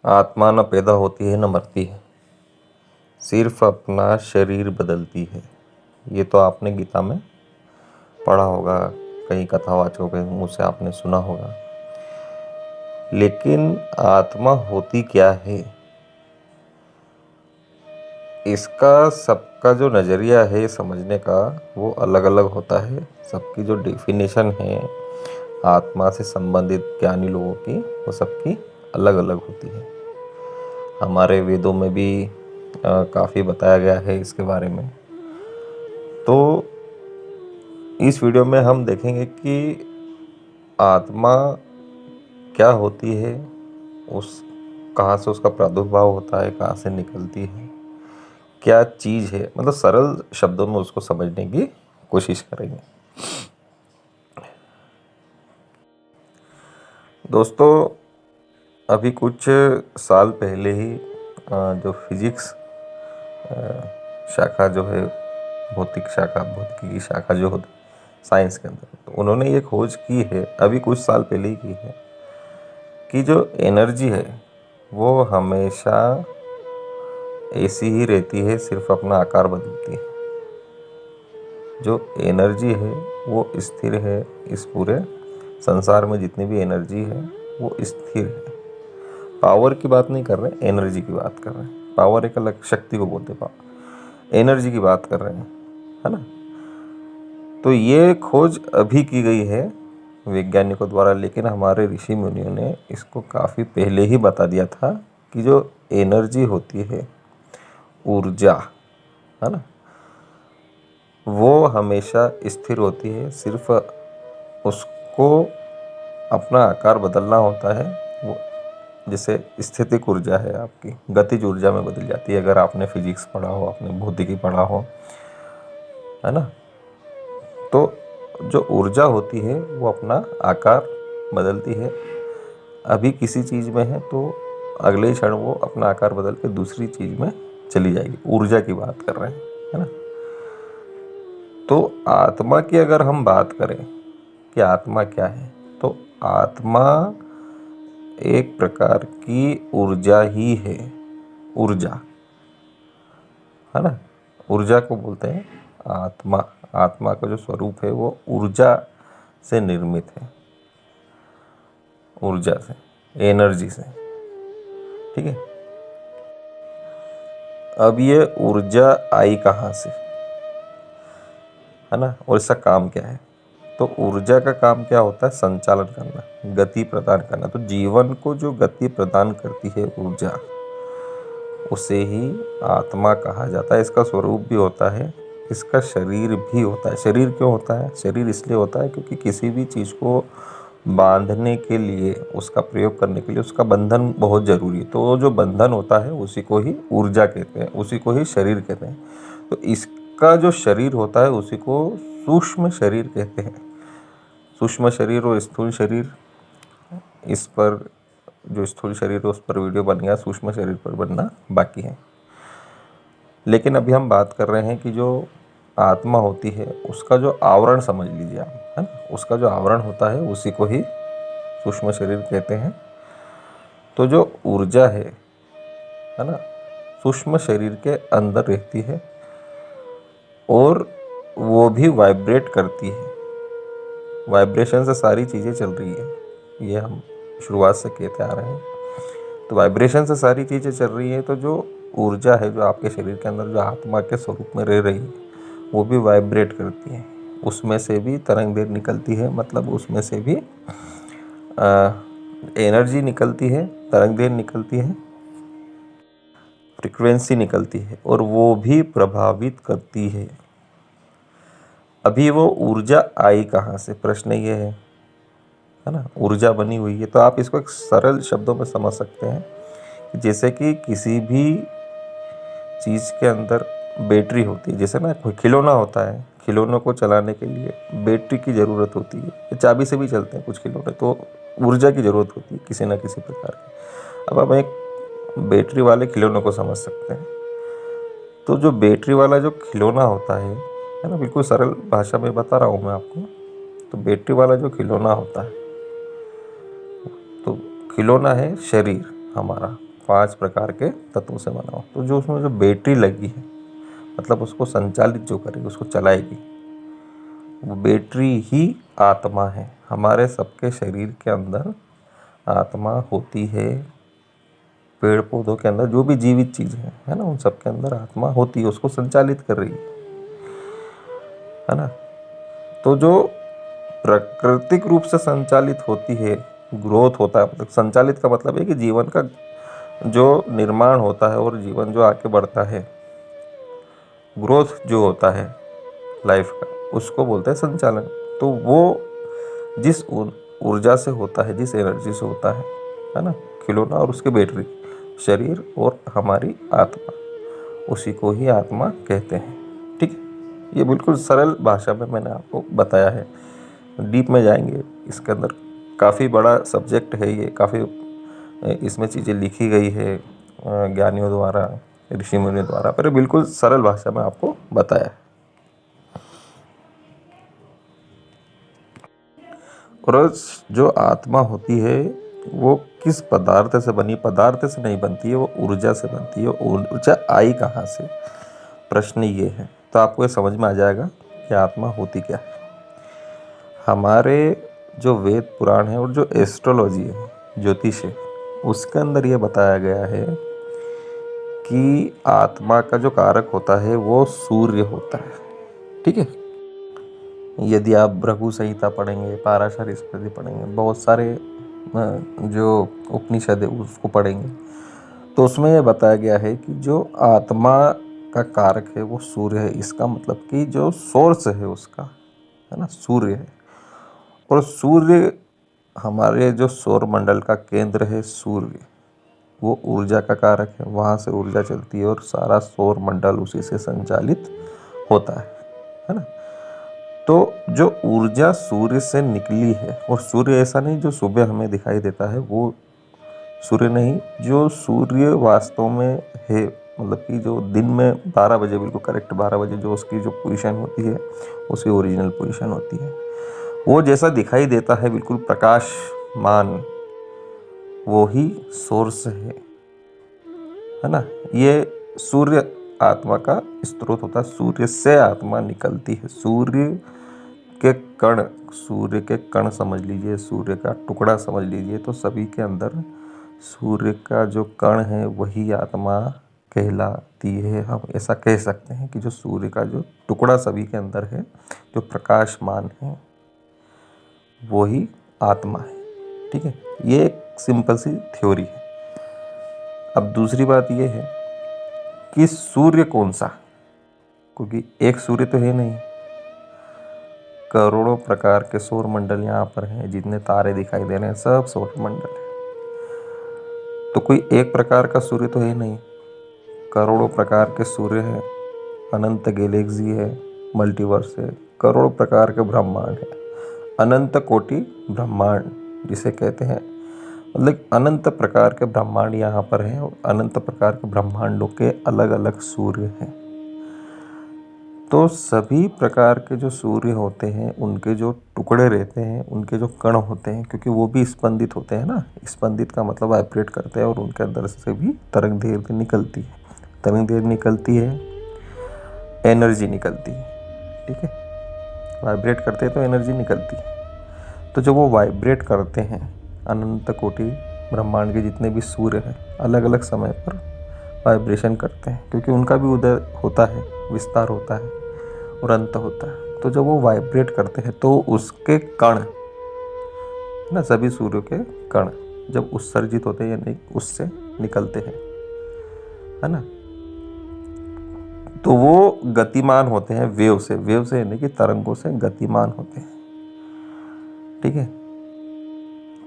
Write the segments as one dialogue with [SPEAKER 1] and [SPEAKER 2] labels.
[SPEAKER 1] आत्मा न पैदा होती है न मरती है, सिर्फ अपना शरीर बदलती है। ये तो आपने गीता में पढ़ा होगा, कई कथावाचकों के मुँह से आपने सुना होगा। लेकिन आत्मा होती क्या है, इसका सबका जो नज़रिया है समझने का वो अलग अलग होता है। सबकी जो डेफिनेशन है आत्मा से संबंधित ज्ञानी लोगों की, वो सबकी अलग अलग होती है। हमारे वेदों में भी काफ़ी बताया गया है इसके बारे में। तो इस वीडियो में हम देखेंगे कि आत्मा क्या होती है, कहाँ से उसका प्रादुर्भाव होता है, कहाँ से निकलती है, क्या चीज़ है, मतलब सरल शब्दों में उसको समझने की कोशिश करेंगे। दोस्तों, अभी कुछ साल पहले ही जो फिजिक्स शाखा जो है, भौतिकी की शाखा जो होती साइंस के अंदर, तो उन्होंने ये खोज की है, अभी कुछ साल पहले ही की है, कि जो एनर्जी है वो हमेशा ऐसी ही रहती है, सिर्फ अपना आकार बदलती है। जो एनर्जी है वो स्थिर है। इस पूरे संसार में जितनी भी एनर्जी है वो स्थिर है। पावर की बात नहीं कर रहे, एनर्जी की बात कर रहे हैं। पावर एक अलग, शक्ति को बोलते पावर, एनर्जी की बात कर रहे हैं, है ना। तो ये खोज अभी की गई है वैज्ञानिकों द्वारा, लेकिन हमारे ऋषि मुनियों ने इसको काफ़ी पहले ही बता दिया था कि जो एनर्जी होती है, ऊर्जा, है ना, वो हमेशा स्थिर होती है। सिर्फ उसको अपना आकार बदलना होता है। वो जैसे स्थितिक ऊर्जा है आपकी, गतिज ऊर्जा में बदल जाती है। अगर आपने फिजिक्स पढ़ा हो, आपने भौतिकी पढ़ा हो, है ना, तो जो ऊर्जा होती है वो अपना आकार बदलती है। अभी किसी चीज़ में है तो अगले ही क्षण वो अपना आकार बदल के दूसरी चीज़ में चली जाएगी। ऊर्जा की बात कर रहे हैं, है ना। तो आत्मा की अगर हम बात करें कि आत्मा क्या है, तो आत्मा एक प्रकार की ऊर्जा ही है। ऊर्जा, है ना, ऊर्जा को बोलते हैं आत्मा। आत्मा का जो स्वरूप है वो ऊर्जा से निर्मित है, ऊर्जा से, एनर्जी से, ठीक है। अब ये ऊर्जा आई कहाँ से, है ना, और इसका काम क्या है। तो ऊर्जा का काम क्या होता है, संचालन करना, गति प्रदान करना। तो जीवन को जो गति प्रदान करती है ऊर्जा, उसे ही आत्मा कहा जाता है। इसका स्वरूप भी होता है, इसका शरीर भी होता है। शरीर क्यों होता है, शरीर इसलिए होता है क्योंकि किसी भी चीज़ को बांधने के लिए, उसका प्रयोग करने के लिए उसका बंधन बहुत ज़रूरी है। तो वो जो बंधन होता है उसी को ही ऊर्जा कहते हैं, उसी को ही शरीर कहते हैं। तो इसका जो शरीर होता है उसी को सूक्ष्म शरीर कहते हैं। सूक्ष्म शरीर और स्थूल शरीर, इस पर जो स्थूल शरीर है उस पर वीडियो बन गया, सूक्ष्म शरीर पर बनना बाकी है। लेकिन अभी हम बात कर रहे हैं कि जो आत्मा होती है उसका जो आवरण समझ लीजिए आप, है ना, उसका जो आवरण होता है उसी को ही सूक्ष्म शरीर कहते हैं। तो जो ऊर्जा है ना, सूक्ष्म शरीर के अंदर रहती है और वो भी वाइब्रेट करती है। वाइब्रेशन से सारी चीज़ें चल रही है, ये हम शुरुआत से कहते आ रहे हैं। तो वाइब्रेशन से सारी चीज़ें चल रही है। तो जो ऊर्जा है जो आपके शरीर के अंदर जो आत्मा के स्वरूप में रह रही है वो भी वाइब्रेट करती है। उसमें से भी तरंग दैर्घ्य निकलती है, मतलब उसमें से भी एनर्जी निकलती है, तरंग दैर्घ्य निकलती है, फ्रीक्वेंसी निकलती है, और वो भी प्रभावित करती है। अभी वो ऊर्जा आई कहाँ से, प्रश्न ये है ना। ऊर्जा बनी हुई है, तो आप इसको एक सरल शब्दों में समझ सकते हैं कि जैसे कि किसी भी चीज़ के अंदर बैटरी होती है। जैसे ना कोई खिलौना होता है, खिलौनों को चलाने के लिए बैटरी की ज़रूरत होती है। चाबी से भी चलते हैं कुछ खिलौने, तो ऊर्जा की ज़रूरत होती है किसी न किसी प्रकार की। अब हम एक बैटरी वाले खिलौनों को समझ सकते हैं। तो जो बैटरी वाला जो खिलौना होता है ना, बिल्कुल सरल भाषा में बता रहा हूँ मैं आपको। तो बैटरी वाला जो खिलौना होता है, तो खिलौना है शरीर हमारा, 5 प्रकार के तत्वों से बना हो। तो जो उसमें जो बैटरी लगी है, मतलब उसको संचालित जो करेगी, उसको चलाएगी, वो बैटरी ही आत्मा है। हमारे सबके शरीर के अंदर आत्मा होती है। पेड़ पौधों के अंदर जो भी जीवित चीज़ है ना, उन सब के अंदर आत्मा होती है, उसको संचालित कर रही है ना। तो जो प्राकृतिक रूप से संचालित होती है, ग्रोथ होता है, मतलब संचालित का मतलब है कि जीवन का जो निर्माण होता है और जीवन जो आगे बढ़ता है, ग्रोथ जो होता है लाइफ का, उसको बोलते हैं संचालन। तो वो जिस ऊर्जा से होता है, जिस एनर्जी से होता है ना, खिलौना और उसके बैटरी, शरीर और हमारी आत्मा, उसी को ही आत्मा कहते हैं। ठीक है, ये बिल्कुल सरल भाषा में मैंने आपको बताया है। डीप में जाएंगे इसके अंदर, काफ़ी बड़ा सब्जेक्ट है ये, काफ़ी इसमें चीज़ें लिखी गई है ज्ञानियों द्वारा, ऋषि मुनियों द्वारा, पर बिल्कुल सरल भाषा में आपको बताया है। और जो आत्मा होती है वो किस पदार्थ से बनी? पदार्थ से नहीं बनती है, वो ऊर्जा से बनती है। ऊर्जा आई कहाँ से? प्रश्न ये है। तो आपको ये समझ में आ जाएगा कि आत्मा होती क्या है। हमारे जो वेद पुराण है और जो एस्ट्रोलॉजी है, ज्योतिष है, उसके अंदर ये बताया गया है कि आत्मा का जो कारक होता है वो सूर्य होता है। ठीक है, यदि आप भृगु संहिता पढ़ेंगे, पाराशर स्मृति पढ़ेंगे, बहुत सारे जो उपनिषद है उसको पढ़ेंगे, तो उसमें यह बताया गया है कि जो आत्मा का कारक है वो सूर्य है। इसका मतलब कि जो सोर्स है उसका, है ना, सूर्य है। और सूर्य, हमारे जो सौर मंडल का केंद्र है सूर्य, वो ऊर्जा का कारक है। वहाँ से ऊर्जा चलती है और सारा सौर मंडल उसी से संचालित होता है ना। तो जो ऊर्जा सूर्य से निकली है, और सूर्य ऐसा नहीं जो सुबह हमें दिखाई देता है वो सूर्य नहीं, जो सूर्य वास्तव में है, मतलब कि जो दिन में 12 बजे, बिल्कुल करेक्ट 12 बजे जो उसकी जो पोजीशन होती है, उसकी ओरिजिनल पोजीशन होती है, वो जैसा दिखाई देता है बिल्कुल प्रकाशमान, वो ही सोर्स है ना। ये सूर्य आत्मा का स्रोत होता है। सूर्य से आत्मा निकलती है। सूर्य के कण समझ लीजिए, सूर्य का टुकड़ा समझ लीजिए, तो सभी के अंदर सूर्य का जो कण है वही आत्मा कहलाती है। हम ऐसा कह सकते हैं कि जो सूर्य का जो टुकड़ा सभी के अंदर है, जो प्रकाशमान है, वही आत्मा है। ठीक है, ये एक सिंपल सी थ्योरी है। अब दूसरी बात ये है कि सूर्य कौन सा, क्योंकि एक सूर्य तो है नहीं, करोड़ों प्रकार के सौर मंडल यहाँ पर हैं। जितने तारे दिखाई दे रहे हैं सब सौर मंडल है। तो कोई एक प्रकार का सूर्य तो है नहीं, करोड़ों प्रकार के सूर्य हैं, अनंत गैलेक्सी है, मल्टीवर्स है, करोड़ों प्रकार के ब्रह्मांड है, अनंत कोटि ब्रह्मांड जिसे कहते हैं, मतलब अनंत प्रकार के ब्रह्मांड यहाँ पर हैं। और अनंत प्रकार के ब्रह्मांडों के अलग अलग सूर्य हैं। तो सभी प्रकार के जो सूर्य होते हैं, उनके जो टुकड़े रहते हैं, उनके जो कण होते हैं, क्योंकि वो भी स्पंदित होते हैं ना। स्पंदित का मतलब वाइब्रेट करते हैं, और उनके अंदर से भी तरंग दैर्घ्य निकलती है। तरंग दैर्घ्य निकलती है, एनर्जी निकलती है। ठीक है, वाइब्रेट करते हैं तो एनर्जी निकलती है। तो जब वो वाइब्रेट करते हैं, अनंत कोटि ब्रह्मांड के जितने भी सूर्य हैं अलग अलग समय पर वाइब्रेशन करते हैं, क्योंकि उनका भी उदय होता है, विस्तार होता है और अंत होता है। तो जब वो वाइब्रेट करते हैं तो उसके कण ना, सभी सूर्यों के कण जब उत्सर्जित होते हैं, यानी उससे निकलते हैं, है ना, तो वो गतिमान होते हैं। वेव से यानी कि तरंगों से गतिमान होते हैं। ठीक है,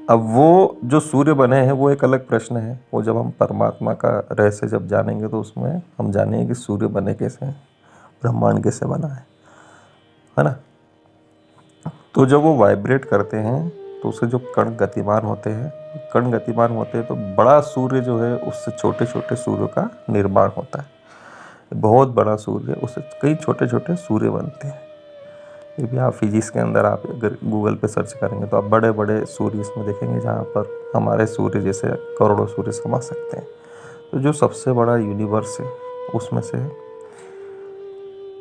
[SPEAKER 1] अब वो जो सूर्य बने हैं वो एक अलग प्रश्न है। वो जब हम परमात्मा का रहस्य जब जानेंगे तो उसमें हम जानेंगे कि सूर्य बने कैसे हैं, ब्रह्मांड कैसे बना है ना। तो जब वो वाइब्रेट करते हैं तो उससे जो कण गतिमान होते हैं, तो बड़ा सूर्य जो है उससे छोटे छोटे सूर्यों का निर्माण होता है। बहुत बड़ा सूर्य, उससे कई छोटे छोटे सूर्य बनते हैं। ये भी आप फिजिक्स के अंदर आप अगर गूगल पे सर्च करेंगे तो आप बड़े बड़े सूर्य इसमें देखेंगे, जहाँ पर हमारे सूर्य जैसे करोड़ों सूर्य समा सकते हैं। तो जो सबसे बड़ा यूनिवर्स है उसमें से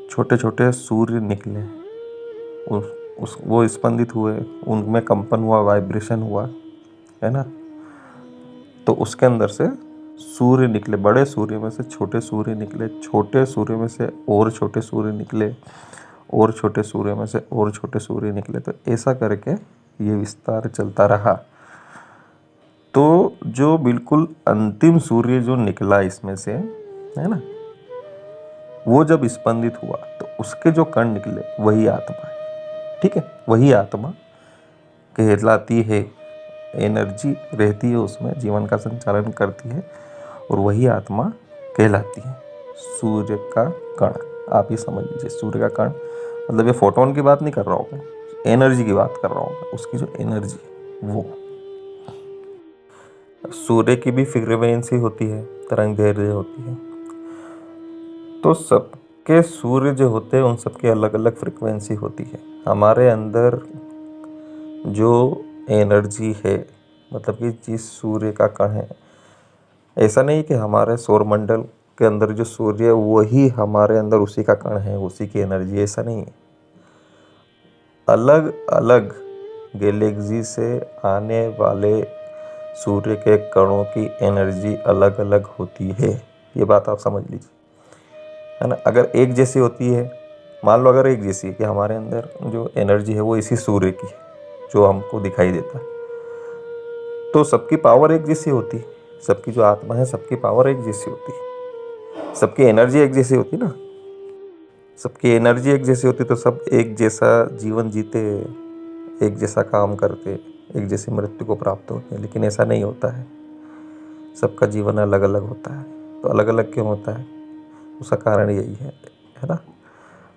[SPEAKER 1] छोटे छोटे सूर्य निकले, उस वो स्पंदित हुए, उनमें कंपन हुआ, वाइब्रेशन हुआ, है ना। तो उसके अंदर से सूर्य निकले, बड़े सूर्य में से छोटे सूर्य निकले, छोटे सूर्य में से और छोटे सूर्य निकले, और छोटे सूर्य में से और छोटे सूर्य निकले। तो ऐसा करके ये विस्तार चलता रहा। तो जो बिल्कुल अंतिम सूर्य जो निकला इसमें से, है ना, वो जब स्पंदित हुआ तो उसके जो कण निकले वही आत्मा है। ठीक है, वही आत्मा कहलाती है। एनर्जी रहती है उसमें, जीवन का संचालन करती है, और वही आत्मा कहलाती है। सूर्य का कण, आप ही समझ लीजिए, सूर्य का कण मतलब ये फोटोन की बात नहीं कर रहा हूँ मैं, एनर्जी की बात कर रहा हूँ मैं। उसकी जो एनर्जी वो, सूर्य की भी फ्रीक्वेंसी होती है, तरंग दैर्ध्य होती है। तो सबके सूर्य जो होते हैं उन सबके अलग अलग फ्रीक्वेंसी होती है। हमारे अंदर जो एनर्जी है, मतलब कि जिस सूर्य का कण है, ऐसा नहीं कि हमारे सौरमंडल के अंदर जो सूर्य है वही हमारे अंदर उसी का कण है, उसी की एनर्जी, ऐसा नहीं है। अलग अलग गैलेक्सी से आने वाले सूर्य के कणों की एनर्जी अलग अलग होती है। ये बात आप समझ लीजिए, है ना। अगर एक जैसी होती है, मान लो अगर एक जैसी है कि हमारे अंदर जो एनर्जी है वो इसी सूर्य की है जो हमको दिखाई देता है, तो सबकी पावर एक जैसी होती है। सबकी जो आत्मा है, सबकी पावर एक जैसी होती है, सबकी एनर्जी एक जैसी होती ना। सबकी एनर्जी एक जैसी होती तो सब एक जैसा जीवन जीते, एक जैसा काम करते, एक जैसी मृत्यु को प्राप्त होते। लेकिन ऐसा नहीं होता है, सबका जीवन अलग अलग होता है। तो अलग अलग क्यों होता है? उसका कारण यही है ना।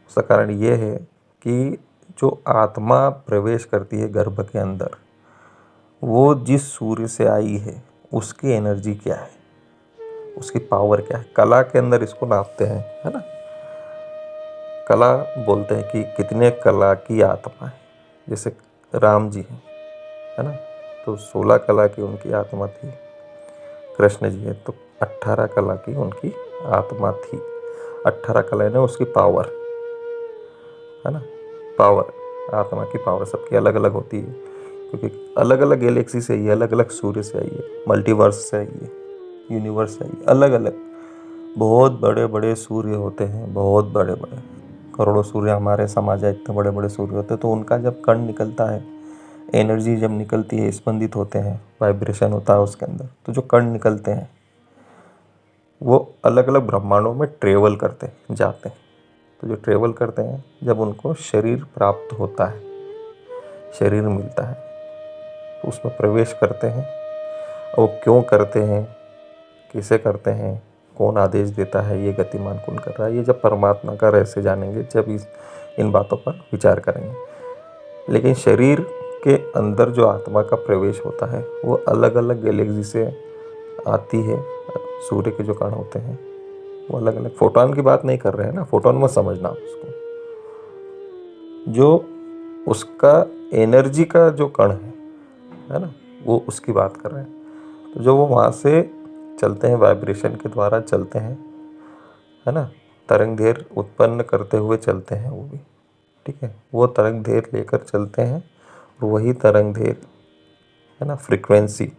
[SPEAKER 1] उसका कारण ये है कि जो आत्मा प्रवेश करती है गर्भ के अंदर, वो जिस सूर्य से आई है उसकी एनर्जी क्या है, उसकी पावर क्या है। कला के अंदर इसको नापते हैं, है ना। कला बोलते हैं कि कितने कला की आत्मा है। जैसे राम जी हैं, है ना, तो 16 कला की उनकी आत्मा थी। कृष्ण जी है तो 18 कला की उनकी आत्मा थी। 18 कला ने उसकी पावर, है ना। पावर, आत्मा की पावर सबकी अलग अलग होती है, क्योंकि अलग अलग गैलेक्सी से आई है, अलग अलग सूर्य से आई है, मल्टीवर्स से आई है, यूनिवर्स से आई है, अलग अलग। बहुत बड़े बड़े सूर्य होते हैं, बहुत बड़े बड़े, करोड़ों सूर्य हमारे समाज है, इतने बड़े बड़े सूर्य होते हैं। तो उनका जब कण निकलता है, एनर्जी जब निकलती है, स्पंदित होते हैं, वाइब्रेशन होता है उसके अंदर, तो जो कण निकलते हैं वो अलग अलग ब्रह्मांडों में ट्रेवल करते जाते हैं। तो जो ट्रेवल करते हैं, जब उनको शरीर प्राप्त होता है, शरीर मिलता है, तो उसमें प्रवेश करते हैं। और वो क्यों करते हैं, कैसे करते हैं, कौन आदेश देता है, ये गतिमान कौन कर रहा है, ये जब परमात्मा का रहस्य जानेंगे, जब इन बातों पर विचार करेंगे। लेकिन शरीर के अंदर जो आत्मा का प्रवेश होता है वो अलग अलग गैलेक्सी से आती है। सूर्य के जो कण होते हैं वो अलग अलग, फोटोन की बात नहीं कर रहे हैं ना, फोटोन मत समझना उसको। जो उसका एनर्जी का जो कण है ना, वो उसकी बात कर रहे हैं। तो जो वो वहाँ से चलते हैं, वाइब्रेशन के द्वारा चलते हैं, है ना, तरंग दैर्ध्य उत्पन्न करते हुए चलते हैं वो भी। ठीक है, वो तरंग दैर्ध्य लेकर चलते हैं, और वही तरंग दैर्ध्य, है ना, फ्रीक्वेंसी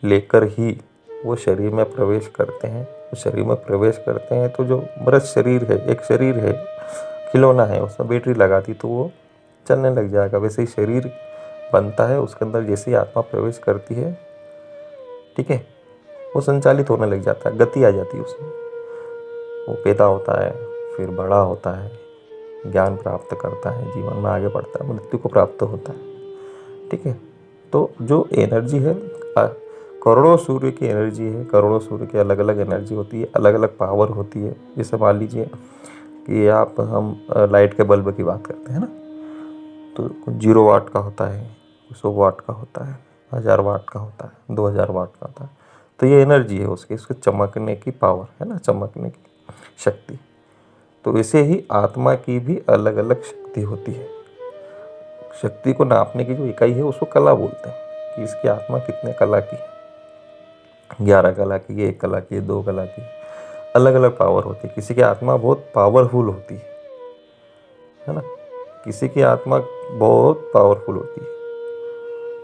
[SPEAKER 1] लेकर ही वो शरीर में प्रवेश करते हैं। तो शरीर में प्रवेश करते हैं तो जो मृत शरीर है, एक शरीर है, खिलौना है, उसमें बैटरी लगा दी तो वो चलने लग जाएगा। वैसे ही शरीर बनता है, उसके अंदर जैसे ही आत्मा प्रवेश करती है, ठीक है, वो संचालित होने लग जाता है, गति आ जाती है उसमें। वो पैदा होता है, फिर बड़ा होता है, ज्ञान प्राप्त करता है, जीवन में आगे बढ़ता है, मृत्यु को प्राप्त होता है। ठीक है, तो जो एनर्जी है, करोड़ों सूर्य की एनर्जी है, करोड़ों सूर्य की अलग अलग एनर्जी होती है, अलग अलग पावर होती है। जैसे मान लीजिए कि हम लाइट के बल्ब की बात करते हैं ना, तो 0 वाट का होता है, 100 वाट का होता है, 1000 वाट का होता है, 2000 वाट का होता है। तो ये एनर्जी है उसके चमकने की पावर, है ना, चमकने की शक्ति। तो वैसे ही आत्मा की भी अलग अलग शक्ति होती है। शक्ति को नापने की जो इकाई है उसको कला बोलते हैं, कि इसकी आत्मा कितने कला की है। 11 कला की, 1 कला की, 2 कला की, अलग अलग पावर होती है। किसी की आत्मा बहुत पावरफुल होती है ना। किसी की आत्मा बहुत पावरफुल होती है।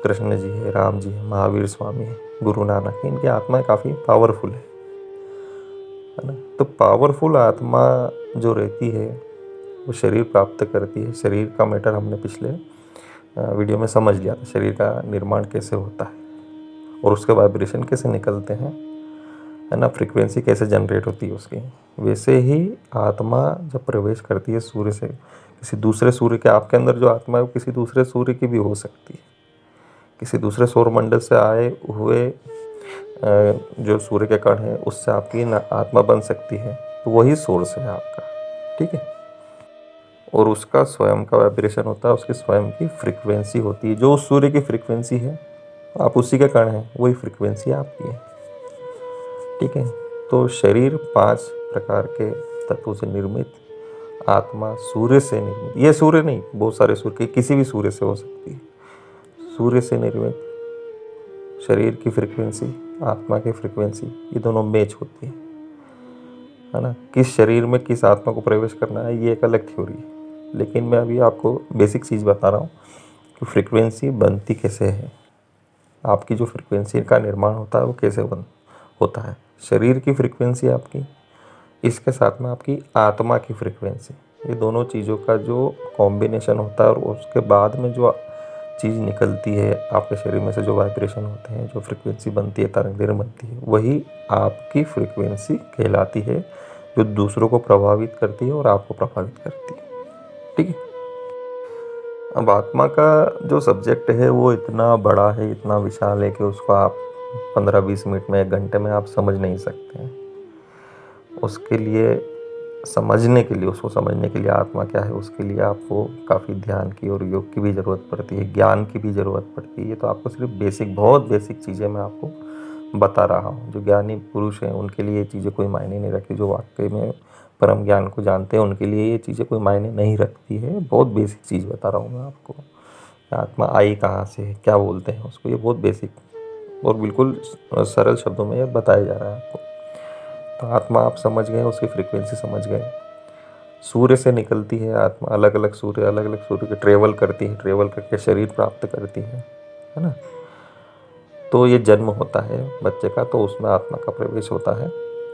[SPEAKER 1] कृष्ण जी है, राम जी है, महावीर स्वामी है, गुरु नानक है, इनकी आत्माएं काफ़ी पावरफुल है ना। तो पावरफुल आत्मा जो रहती है वो शरीर प्राप्त करती है। शरीर का मैटर हमने पिछले वीडियो में समझ लिया था, शरीर का निर्माण कैसे होता है और उसके वाइब्रेशन कैसे निकलते हैं, है ना, फ्रीक्वेंसी कैसे जनरेट होती है उसकी। वैसे ही आत्मा जब प्रवेश करती है सूर्य से किसी दूसरे सूर्य के, आपके अंदर जो आत्मा है वो किसी दूसरे सूर्य की भी हो सकती है, किसी दूसरे सौर मंडल से आए हुए जो सूर्य के कण है उससे आपकी आत्मा बन सकती है। तो वही सोर्स है आपका, ठीक है। और उसका स्वयं का वाइब्रेशन होता है, उसकी स्वयं की फ्रीक्वेंसी होती है। जो उस सूर्य की फ्रीक्वेंसी है आप उसी के कण हैं, वही फ्रीक्वेंसी आपकी है, ठीक है। तो शरीर 5 प्रकार के तत्वों से निर्मित, आत्मा सूर्य से निर्मित। ये सूर्य नहीं, बहुत सारे सूर्य, किसी भी सूर्य से हो सकती है। सूर्य से निर्मित शरीर की फ्रीक्वेंसी, आत्मा की फ्रीक्वेंसी, ये दोनों मैच होती है ना। किस शरीर में किस आत्मा को प्रवेश करना है ये एक अलग थ्योरी है, लेकिन मैं अभी आपको बेसिक चीज़ बता रहा हूँ कि फ्रीक्वेंसी बनती कैसे है, आपकी जो फ्रीक्वेंसी का निर्माण होता है वो कैसे होता है। शरीर की फ्रीक्वेंसी आपकी, इसके साथ में आपकी आत्मा की फ्रीक्वेंसी, ये दोनों चीज़ों का जो कॉम्बिनेशन होता है और उसके बाद में जो चीज़ निकलती है आपके शरीर में से, जो वाइब्रेशन होते हैं, जो फ्रीक्वेंसी बनती है, तरंगें बनती है, वही आपकी फ्रीक्वेंसी कहलाती है, जो दूसरों को प्रभावित करती है और आपको प्रभावित करती है, ठीक है। अब आत्मा का जो सब्जेक्ट है वो इतना बड़ा है, इतना विशाल है कि उसको आप 15-20 मिनट में, 1 घंटे में आप समझ नहीं सकते हैं। उसके लिए उसको समझने के लिए आत्मा क्या है, उसके लिए आपको काफ़ी ध्यान की और योग की भी ज़रूरत पड़ती है, ज्ञान की भी ज़रूरत पड़ती है। तो आपको सिर्फ बहुत बेसिक चीज़ें मैं आपको बता रहा हूँ। जो ज्ञानी पुरुष हैं उनके लिए ये चीज़ें कोई मायने नहीं रखती, जो वाकई में परम ज्ञान को जानते हैं उनके लिए ये चीज़ें कोई मायने नहीं रखती है। बहुत बेसिक चीज़ बता रहा हूँ मैं आपको। आत्मा आई कहाँ से, क्या बोलते हैं उसको, ये बहुत बेसिक और बिल्कुल सरल शब्दों में ये बताया जा रहा है आपको। तो आत्मा आप समझ गए, उसकी फ्रीक्वेंसी समझ गए। सूर्य से निकलती है आत्मा, अलग अलग सूर्य के ट्रेवल करती है, ट्रेवल करके शरीर प्राप्त करती है ना। तो ये जन्म होता है बच्चे का, तो उसमें आत्मा का प्रवेश होता है।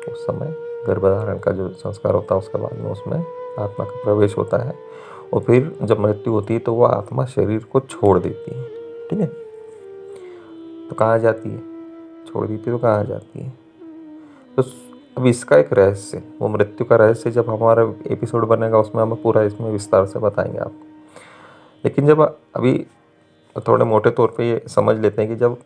[SPEAKER 1] उस समय गर्भधारण का जो संस्कार होता है उसके बाद में उसमें आत्मा का प्रवेश होता है। और फिर जब मृत्यु होती है तो वह आत्मा शरीर को छोड़ देती है, ठीक है। तो कहाँ जाती है, छोड़ देती है तो कहाँ जाती है। तो अब इसका एक रहस्य, वो मृत्यु का रहस्य जब हमारा एपिसोड बनेगा उसमें हम पूरा इसमें विस्तार से बताएंगे आपको। लेकिन जब अभी थोड़े मोटे तौर पे ये समझ लेते हैं कि जब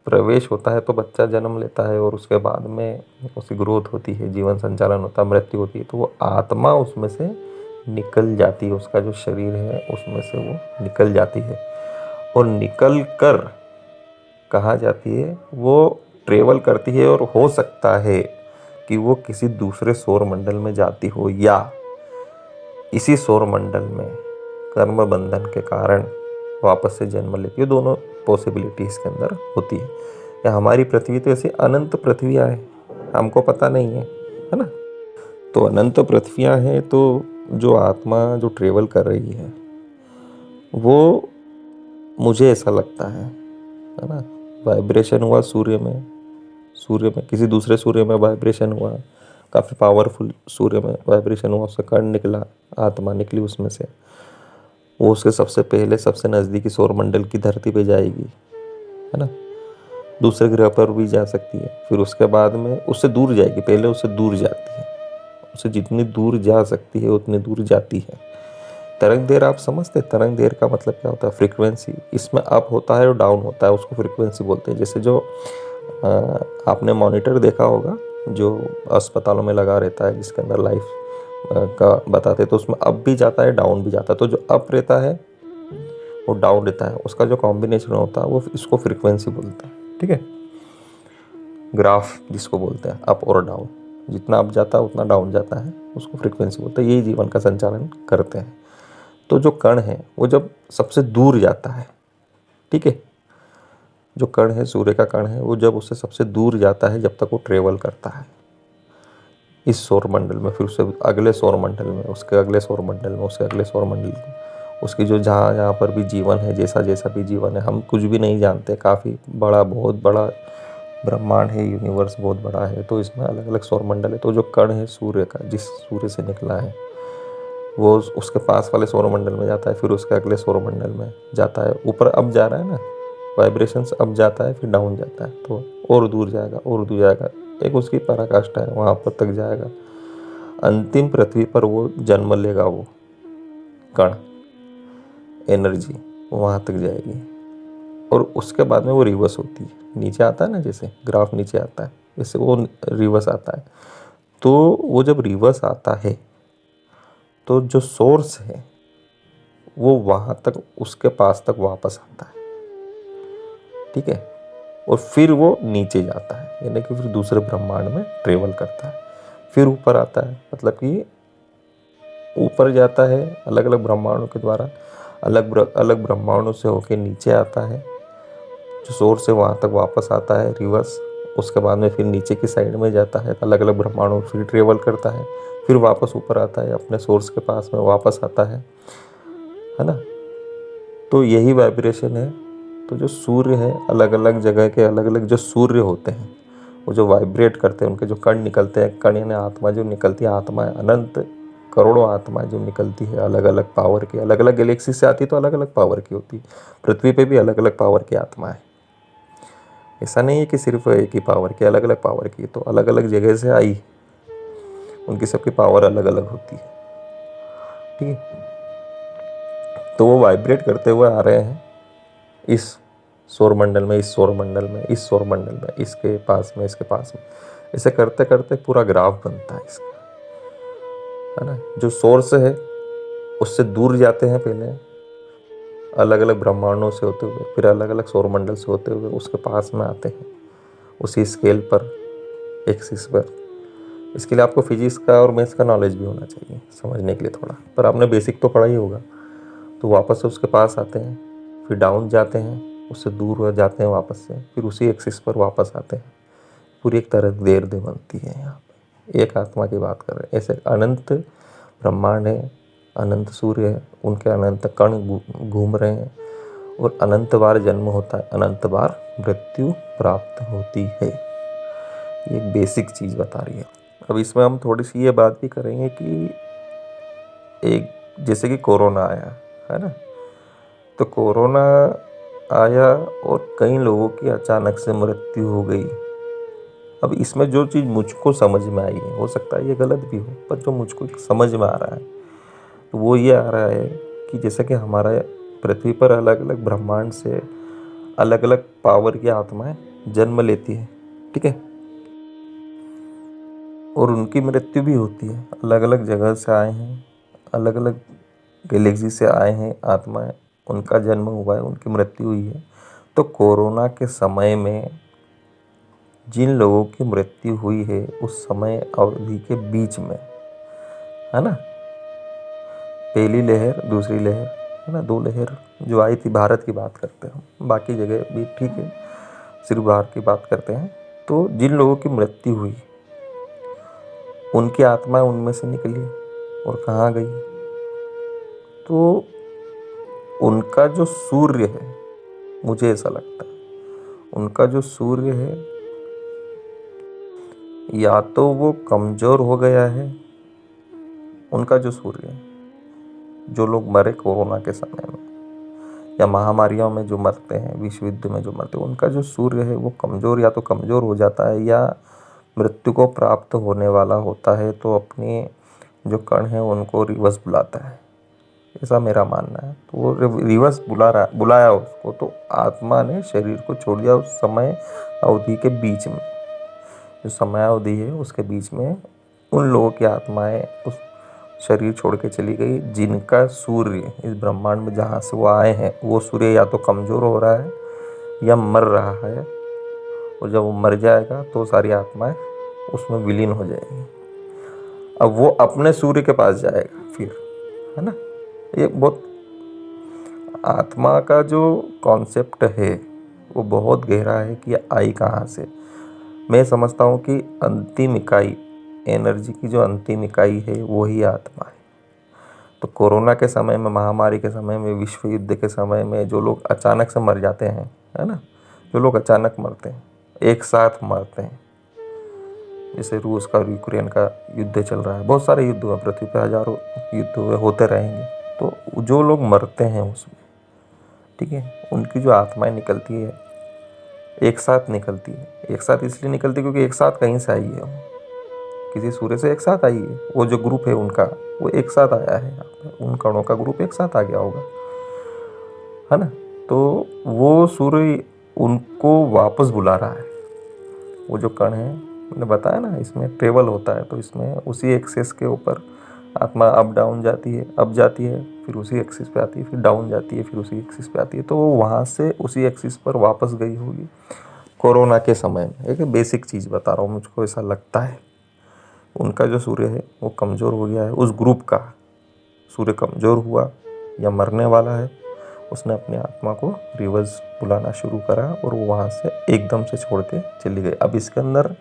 [SPEAKER 1] प्रवेश होता है तो बच्चा जन्म लेता है और उसके बाद में उसकी ग्रोथ होती है, जीवन संचालन होता है, मृत्यु होती है, तो वो आत्मा उसमें से निकल जाती है, उसका जो शरीर है उसमें से वो निकल जाती है। और निकल कर कहाँ जाती है, वो ट्रेवल करती है और हो सकता है कि वो किसी दूसरे सौर मंडल में जाती हो या इसी सौर मंडल में कर्म बंधन के कारण वापस से जन्म लेती है। दोनों पॉसिबिलिटी इसके अंदर होती है। या हमारी पृथ्वी तो ऐसी अनंत पृथ्वियाँ हैं, हमको पता नहीं है ना। तो अनंत पृथ्वियाँ हैं, तो जो आत्मा जो ट्रेवल कर रही है वो, मुझे ऐसा लगता है ना, वाइब्रेशन हुआ सूर्य में किसी दूसरे सूर्य में वाइब्रेशन हुआ, काफ़ी पावरफुल सूर्य में वाइब्रेशन हुआ, उसका कण निकला, आत्मा निकली उसमें से, वो उसके सबसे पहले सबसे नज़दीकी सौरमंडल की धरती पे जाएगी, है ना। दूसरे ग्रह पर भी जा सकती है, फिर उसके बाद में उससे दूर जाएगी, पहले उससे दूर जाती है, उससे जितनी दूर जा सकती है उतनी दूर जाती है। तरंग देर आप समझते हैं, तरंग देर का मतलब क्या होता है, फ्रीक्वेंसी। इसमें अप होता है और डाउन होता है, उसको फ्रीक्वेंसी बोलते हैं। जैसे जो आपने मॉनिटर देखा होगा जो अस्पतालों में लगा रहता है, जिसके अंदर लाइफ का बताते हैं, तो उसमें अप भी जाता है डाउन भी जाता है। तो जो अप रहता है वो डाउन रहता है, उसका जो कॉम्बिनेशन होता है वो इसको फ्रीक्वेंसी बोलते हैं, ठीक है। ग्राफ जिसको बोलते हैं अप और डाउन, जितना अप जाता है उतना डाउन जाता है, उसको फ्रीक्वेंसी बोलते हैं। यही जीवन का संचालन करते हैं। तो जो कण है वो जब सबसे दूर जाता है, ठीक है, जो कण है, सूर्य का कण है, वो जब उससे सबसे दूर जाता है, जब तक वो ट्रेवल करता है इस सौर मंडल में, फिर उससे अगले सौर मंडल में, उसके अगले सौर मंडल में, उसके अगले सौर मंडल में, उसकी जो जहाँ जहाँ पर भी जीवन है, जैसा जैसा भी जीवन है, हम कुछ भी नहीं जानते, काफ़ी बड़ा, बहुत बड़ा ब्रह्मांड है, यूनिवर्स बहुत बड़ा है, तो इसमें अलग अलग सौर मंडल है। तो जो कण है सूर्य का, जिस सूर्य से निकला है, वो उसके पास वाले सौर मंडल में जाता है, फिर उसके अगले सौर मंडल में जाता है, ऊपर अब जा रहा है ना, वाइब्रेशंस अब जाता है, फिर डाउन जाता है, तो और दूर जाएगा, और दूर जाएगा, एक उसकी पराकाष्ठा है, वहाँ पर तक जाएगा, अंतिम पृथ्वी पर वो जन्म लेगा, वो कण एनर्जी वहाँ तक जाएगी, और उसके बाद में वो रिवर्स होती है, नीचे आता है ना, जैसे ग्राफ नीचे आता है, वैसे वो रिवर्स आता है। तो वो जब रिवर्स आता है, तो जो सोर्स है वो वहाँ तक, उसके पास तक वापस आता है, ठीक है, और फिर वो नीचे जाता है, यानी कि फिर दूसरे ब्रह्मांड में ट्रेवल करता है, फिर ऊपर आता है, मतलब कि ऊपर जाता है अलग अलग ब्रह्मांडों के द्वारा, अलग अलग ब्रह्मांडों से होके नीचे आता है, जो सोर्स है वहाँ तक वापस आता है रिवर्स, उसके बाद में फिर नीचे की साइड में जाता है, अलग अलग ब्रह्मांडों फिर ट्रेवल करता है, फिर वापस ऊपर आता है, अपने सोर्स के पास में वापस आता है ना। तो यही वाइब्रेशन है। तो जो सूर्य है, अलग अलग जगह के अलग अलग जो सूर्य होते हैं, वो जो वाइब्रेट करते हैं, उनके जो कण निकलते हैं, कण यानी आत्मा जो निकलती है, आत्मा अनंत करोड़ों आत्माएं जो निकलती है, अलग अलग पावर की, अलग अलग गैलेक्सी से आती है, तो अलग अलग पावर की होती है। पृथ्वी पे भी अलग अलग पावर की आत्मा है, ऐसा नहीं है कि सिर्फ एक ही पावर की, अलग अलग पावर की, तो अलग अलग जगह से आई, उनकी सबकी पावर अलग अलग होती है, ठीक है। तो वो वाइब्रेट करते हुए आ रहे हैं इस सौर मंडल में, इस सौर मंडल में, इस सौर मंडल में, इसके पास में, इसके पास में, ऐसे करते करते पूरा ग्राफ बनता है इसका, है ना। जो सोर्स है उससे दूर जाते हैं पहले, अलग अलग ब्रह्मांडों से होते हुए, फिर अलग अलग सौर मंडल से होते हुए उसके पास में आते हैं, उसी स्केल पर, एक्सिस पर। इसके लिए आपको फिजिक्स का और मैथ्स का नॉलेज भी होना चाहिए समझने के लिए थोड़ा, पर आपने बेसिक तो पढ़ा ही होगा। तो वापस से उसके पास आते हैं, फिर डाउन जाते हैं, उससे दूर हो जाते हैं वापस से, फिर उसी एक्सिस पर वापस आते हैं, पूरी एक तरह देर दे बनती है। यहाँ पे एक आत्मा की बात कर रहे हैं, ऐसे अनंत ब्रह्मांड है, अनंत सूर्य है, उनके अनंत कण घूम रहे हैं, और अनंत बार जन्म होता है, अनंत बार मृत्यु प्राप्त होती है। ये एक बेसिक चीज़ बता रही है। अब इसमें हम थोड़ी सी ये बात भी करेंगे कि एक, जैसे कि कोरोना आया है ना, तो कोरोना आया और कई लोगों की अचानक से मृत्यु हो गई। अब इसमें जो चीज़ मुझको समझ में आई है, हो सकता है ये गलत भी हो, पर जो मुझको समझ में आ रहा है, तो वो ये आ रहा है कि जैसे कि हमारा पृथ्वी पर अलग अलग ब्रह्मांड से अलग अलग पावर की आत्माएं जन्म लेती है, ठीक है, और उनकी मृत्यु भी होती है। अलग अलग जगह से आए हैं, अलग अलग गैलेक्सी से आए हैं आत्माएं, उनका जन्म हुआ है, उनकी मृत्यु हुई है। तो कोरोना के समय में जिन लोगों की मृत्यु हुई है, उस समय अवधि के बीच में, है ना, पहली लहर, दूसरी लहर, है ना, दो लहर जो आई थी, भारत की बात करते हैं हम, बाकी जगह भी ठीक है, सिर्फ भारत की बात करते हैं। तो जिन लोगों की मृत्यु हुई, उनकी आत्माएं उनमें से निकली और कहाँ गई, तो उनका जो सूर्य है, मुझे ऐसा लगता है उनका जो सूर्य है, या तो वो कमज़ोर हो गया है, उनका जो सूर्य है, जो लोग मरे कोरोना के समय में या महामारियों में जो मरते हैं, विश्व युद्ध में जो मरते हैं, उनका जो सूर्य है वो कमज़ोर, या तो कमज़ोर हो जाता है या मृत्यु को प्राप्त होने वाला होता है, तो अपने जो कण हैं उनको रिवर्स बुलाता है, ऐसा मेरा मानना है। तो वो रिवर्स बुलाया उसको, तो आत्मा ने शरीर को छोड़ दिया उस समय अवधि के बीच में, जो समय अवधि है उसके बीच में उन लोगों की आत्माएं उस शरीर छोड़ के चली गई, जिनका सूर्य इस ब्रह्मांड में जहाँ से वो आए हैं, वो सूर्य या तो कमज़ोर हो रहा है या मर रहा है, और जब वो मर जाएगा तो सारी आत्माएं उसमें विलीन हो जाएगी। अब वो अपने सूर्य के पास जाएगा फिर, है ना। ये बहुत आत्मा का जो कॉन्सेप्ट है वो बहुत गहरा है कि ये आई कहाँ से। मैं समझता हूँ कि अंतिम इकाई, एनर्जी की जो अंतिम इकाई है वो ही आत्मा है। तो कोरोना के समय में, महामारी के समय में, विश्व युद्ध के समय में जो लोग अचानक से मर जाते हैं, है ना, जो लोग अचानक मरते हैं, एक साथ मरते हैं, जैसे रूस का और यूक्रेन का युद्ध चल रहा है, बहुत सारे युद्ध हुए पृथ्वी पे, हजारों युद्ध हुए, होते रहेंगे। तो जो लोग मरते हैं उसमें, ठीक है, उनकी जो आत्माएं निकलती है, एक साथ निकलती है। एक साथ इसलिए निकलती है क्योंकि एक साथ कहीं से आई है, वो किसी सूर्य से एक साथ आई है। वो जो ग्रुप है उनका, वो एक साथ आया है, उन कणों का ग्रुप एक साथ आ गया होगा, है ना। तो वो सूर्य उनको वापस बुला रहा है। वो जो कण है, मैंने बताया ना, इसमें ट्रेवल होता है, तो इसमें उसी एक्सेस के ऊपर आत्मा अप डाउन जाती है, अप जाती है, फिर उसी एक्सिस पे आती है, फिर डाउन जाती है, फिर उसी एक्सिस पे आती है। तो वो वहाँ से उसी एक्सिस पर वापस गई होगी कोरोना के समय में। एक बेसिक चीज़ बता रहा हूँ, मुझको ऐसा लगता है। उनका जो सूर्य है वो कमज़ोर हो गया है, उस ग्रुप का सूर्य कमज़ोर हुआ या मरने वाला है, उसने अपनी आत्मा को रिवर्स बुलाना शुरू करा और वो वहाँ से एकदम से छोड़ के चली गई। अब इसके अंदर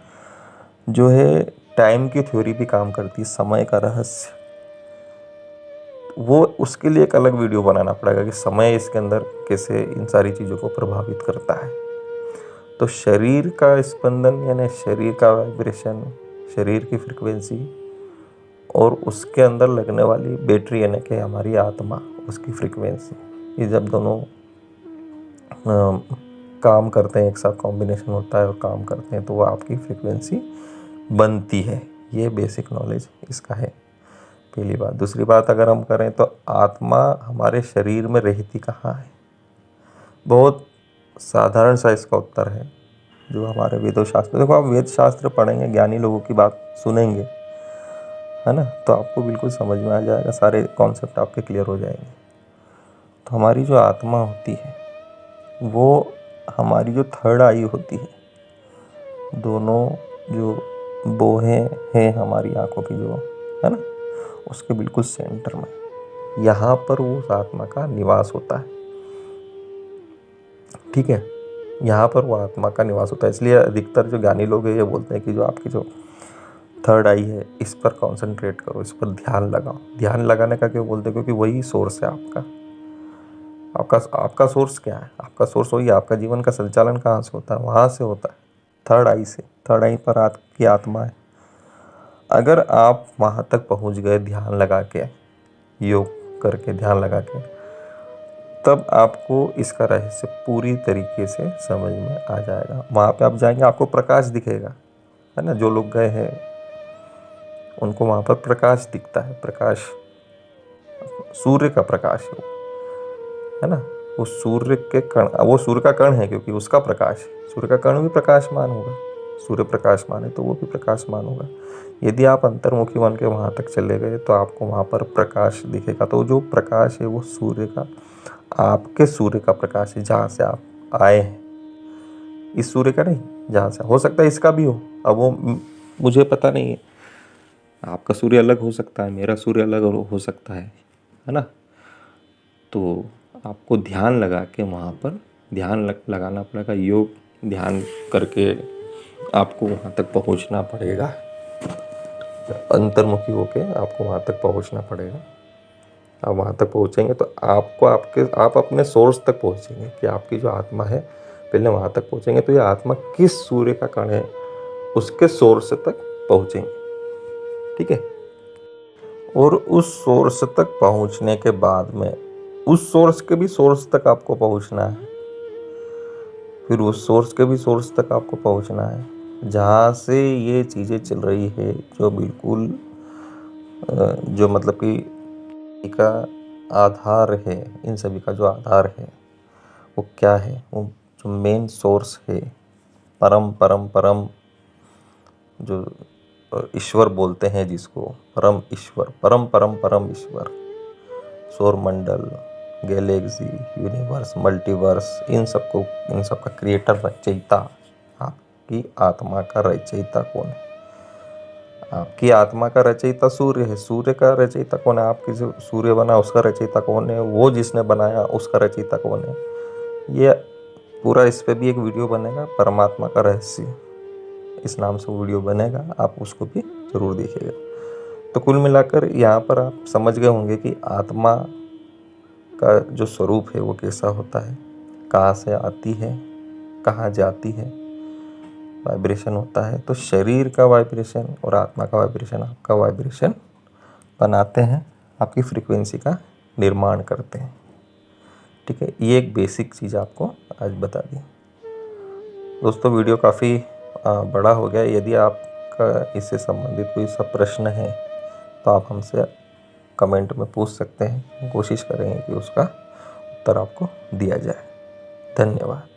[SPEAKER 1] जो है टाइम की थ्योरी भी काम करती है, समय का रहस्य। वो उसके लिए एक अलग वीडियो बनाना पड़ेगा कि समय इसके अंदर कैसे इन सारी चीज़ों को प्रभावित करता है। तो शरीर का स्पंदन यानी शरीर का वाइब्रेशन, शरीर की फ्रिक्वेंसी, और उसके अंदर लगने वाली बैटरी यानी कि हमारी आत्मा, उसकी फ्रिक्वेंसी, ये जब दोनों काम करते हैं, एक साथ कॉम्बिनेशन होता है और काम करते हैं, तो वो आपकी फ्रिक्वेंसी बनती है। ये बेसिक नॉलेज इसका है, पहली बात। दूसरी बात अगर हम करें तो आत्मा हमारे शरीर में रहती कहाँ है? बहुत साधारण सा इसका उत्तर है, जो हमारे वेदों शास्त्र, देखो आप वेद शास्त्र पढ़ेंगे, ज्ञानी लोगों की बात सुनेंगे, है ना, तो आपको बिल्कुल समझ में आ जाएगा, सारे कॉन्सेप्ट आपके क्लियर हो जाएंगे। तो हमारी जो आत्मा होती है वो हमारी जो थर्ड आई होती है, दोनों जो बोहें हैं हमारी आंखों की, जो है ना, उसके बिल्कुल सेंटर में, यहाँ पर वो उस आत्मा का निवास होता है। ठीक है, यहाँ पर वो आत्मा का निवास होता है। इसलिए अधिकतर जो ज्ञानी लोग हैं ये बोलते हैं कि जो आपकी जो थर्ड आई है, इस पर कॉन्सेंट्रेट करो, इस पर ध्यान लगाओ। ध्यान लगाने का क्यों बोलते हैं? क्योंकि वही सोर्स है आपका। आपका सोर्स क्या है? आपका सोर्स वही है। आपका जीवन का संचालन कहाँ से होता है? वहाँ से होता है, थर्ड आई से। थर्ड आई पर आपकी आत्मा है। अगर आप वहाँ तक पहुँच गए ध्यान लगा के, योग करके, ध्यान लगा के, तब आपको इसका रहस्य पूरी तरीके से समझ में आ जाएगा। वहाँ पे आप जाएंगे, आपको प्रकाश दिखेगा, है ना। जो लोग गए हैं उनको वहाँ पर प्रकाश दिखता है। प्रकाश सूर्य का प्रकाश है ना। वो सूर्य के कण, वो सूर्य का कण है क्योंकि उसका प्रकाश है। सूर्य का कण भी प्रकाशमान होगा, सूर्य प्रकाशमान है तो वो भी प्रकाशमान होगा। यदि आप अंतर्मुखी बन के वहाँ तक चले गए तो आपको वहाँ पर प्रकाश दिखेगा। तो जो प्रकाश है वो सूर्य का, आपके सूर्य का प्रकाश है, जहाँ से आप आए हैं। इस सूर्य का नहीं, जहाँ से हो सकता है इसका भी हो, अब वो मुझे पता नहीं है। आपका सूर्य अलग हो सकता है, मेरा सूर्य अलग हो सकता है ना। तो आपको ध्यान लगा के वहाँ पर ध्यान लगाना पड़ेगा। योग ध्यान करके आपको वहाँ तक पहुँचना पड़ेगा। अंतर्मुखी होके आपको वहाँ तक पहुँचना पड़ेगा। आप वहाँ तक पहुँचेंगे तो आपको आप अपने सोर्स तक पहुँचेंगे कि आपकी जो आत्मा है, पहले वहाँ तक पहुँचेंगे तो ये आत्मा किस सूर्य का कण है उसके सोर्स तक पहुँचेंगे। ठीक है, और उस सोर्स तक पहुँचने के बाद में उस सोर्स के भी सोर्स तक आपको पहुँचना है, फिर उस सोर्स के भी सोर्स तक आपको पहुँचना है जहाँ से ये चीज़ें चल रही है, जो बिल्कुल जो मतलब कि का आधार है। इन सभी का जो आधार है वो क्या है? वो जो मेन सोर्स है, परम परम परम, जो ईश्वर बोलते हैं जिसको, परम ईश्वर, परम परम परम ईश्वर, सौर मंडल, गैलेक्सी, यूनिवर्स, मल्टीवर्स, इन सब का क्रिएटर, रचयिता, आपकी आत्मा का रचयिता कौन है? आपकी आत्मा का रचयिता सूर्य है। सूर्य का रचयिता कौन है? आपकी जो सूर्य बना उसका रचयिता कौन है? वो जिसने बनाया उसका रचयिता कौन है? ये पूरा इस पे भी एक वीडियो बनेगा, परमात्मा का रहस्य इस नाम से वीडियो बनेगा, आप उसको भी ज़रूर देखिएगा। तो कुल मिलाकर यहाँ पर आप समझ गए होंगे कि आत्मा का जो स्वरूप है वो कैसा होता है, कहाँ से आती है, कहाँ जाती है, वाइब्रेशन होता है। तो शरीर का वाइब्रेशन और आत्मा का वाइब्रेशन आपका वाइब्रेशन बनाते हैं, आपकी फ्रीक्वेंसी का निर्माण करते हैं। ठीक है, ये एक बेसिक चीज़ आपको आज बता दी। दोस्तों वीडियो काफ़ी बड़ा हो गया। यदि आपका इससे संबंधित कोई सा प्रश्न है तो आप हमसे कमेंट में पूछ सकते हैं, कोशिश करेंगे कि उसका उत्तर आपको दिया जाए। धन्यवाद।